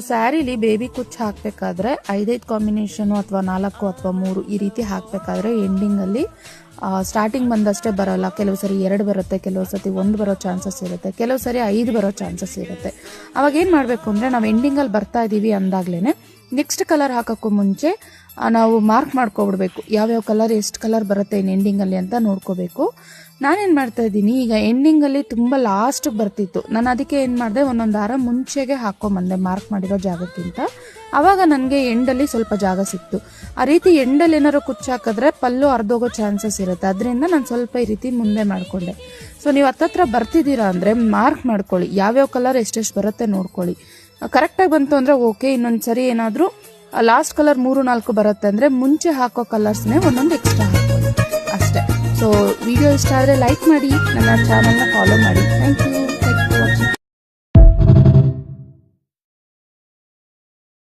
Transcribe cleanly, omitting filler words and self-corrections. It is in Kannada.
ಸ್ಯಾರಿಲಿ ಬೇಬಿ ಕುಚ್ಚು ಹಾಕಬೇಕಾದ್ರೆ 5 ಕಾಂಬಿನೇಷನು ಅಥವಾ 4 ಅಥವಾ 3 ಈ ರೀತಿ ಹಾಕಬೇಕಾದ್ರೆ ಎಂಡಿಂಗಲ್ಲಿ ಸ್ಟಾರ್ಟಿಂಗ್ ಬಂದಷ್ಟೇ ಬರೋಲ್ಲ. ಕೆಲವು ಸರಿ 2 ಬರುತ್ತೆ, ಕೆಲವು ಸತಿ 1 ಬರೋ ಚಾನ್ಸಸ್ ಇರುತ್ತೆ, ಕೆಲವು ಸರಿ 5 ಬರೋ ಚಾನ್ಸಸ್ ಇರುತ್ತೆ. ಅವಾಗ ಏನು ಮಾಡಬೇಕು ಅಂದರೆ ನಾವು ಎಂಡಿಂಗಲ್ಲಿ ಬರ್ತಾ ಇದ್ದೀವಿ ಅಂದಾಗ್ಲೇ ನೆಕ್ಸ್ಟ್ ಕಲರ್ ಹಾಕೋಕ್ಕೂ ಮುಂಚೆ ನಾವು ಮಾರ್ಕ್ ಮಾಡ್ಕೊಬಿಡ್ಬೇಕು. ಯಾವ್ಯಾವ ಕಲರ್ ಎಷ್ಟು ಕಲರ್ ಬರುತ್ತೆ ಇನ್ನು ಎಂಡಿಂಗಲ್ಲಿ ಅಂತ ನೋಡ್ಕೋಬೇಕು. ನಾನೇನು ಮಾಡ್ತಾ ಇದ್ದೀನಿ, ಈಗ ಎಂಡಿಂಗಲ್ಲಿ ತುಂಬ ಲಾಸ್ಟಿಗೆ ಬರ್ತಿತ್ತು, ನಾನು ಅದಕ್ಕೆ ಏನು ಮಾಡಿದೆ, ಒಂದೊಂದು ದಾರ ಮುಂಚೆಗೆ ಹಾಕ್ಕೊಂಬಂದೆ ಮಾರ್ಕ್ ಮಾಡಿರೋ ಜಾಗಕ್ಕಿಂತ. ಆವಾಗ ನನಗೆ ಎಂಡಲ್ಲಿ ಸ್ವಲ್ಪ ಜಾಗ ಸಿಕ್ತು. ಆ ರೀತಿ ಎಂಡಲ್ಲಿ ಏನಾದ್ರು ಕುಚ್ಚು ಹಾಕಿದ್ರೆ ಪಲ್ಲು ಅರ್ಧೋಗೋ ಚಾನ್ಸಸ್ ಇರುತ್ತೆ, ಅದರಿಂದ ನಾನು ಸ್ವಲ್ಪ ಈ ರೀತಿ ಮುಂದೆ ಮಾಡಿಕೊಂಡೆ. ಸೊ ನೀವು ಹತ್ತತ್ರ ಬರ್ತಿದ್ದೀರಾ ಅಂದರೆ ಮಾರ್ಕ್ ಮಾಡ್ಕೊಳ್ಳಿ, ಯಾವ್ಯಾವ ಕಲರ್ ಎಷ್ಟೆಷ್ಟು ಬರುತ್ತೆ ನೋಡ್ಕೊಳ್ಳಿ. ಕರೆಕ್ಟಾಗಿ ಬಂತು ಅಂದರೆ ಓಕೆ. ಇನ್ನೊಂದು ಸರಿ ಏನಾದರೂ ಲಾಸ್ಟ್ ಕಲರ್ 3-4 ಬರುತ್ತೆ ಅಂದರೆ ಮುಂಚೆ ಹಾಕೋ ಕಲರ್ಸ್ನೇ ಒಂದೊಂದು ಎಕ್ಸ್ಟ್ರಾ ಹಾಕೊಳ್ಳಿ ಅಷ್ಟೇ. ಸೊ ವಿಡಿಯೋ ಇಷ್ಟ ಆದರೆ ಲೈಕ್ ಮಾಡಿ, ನನ್ನ ಚಾನಲ್ನ ಫಾಲೋ ಮಾಡಿ. Thank you.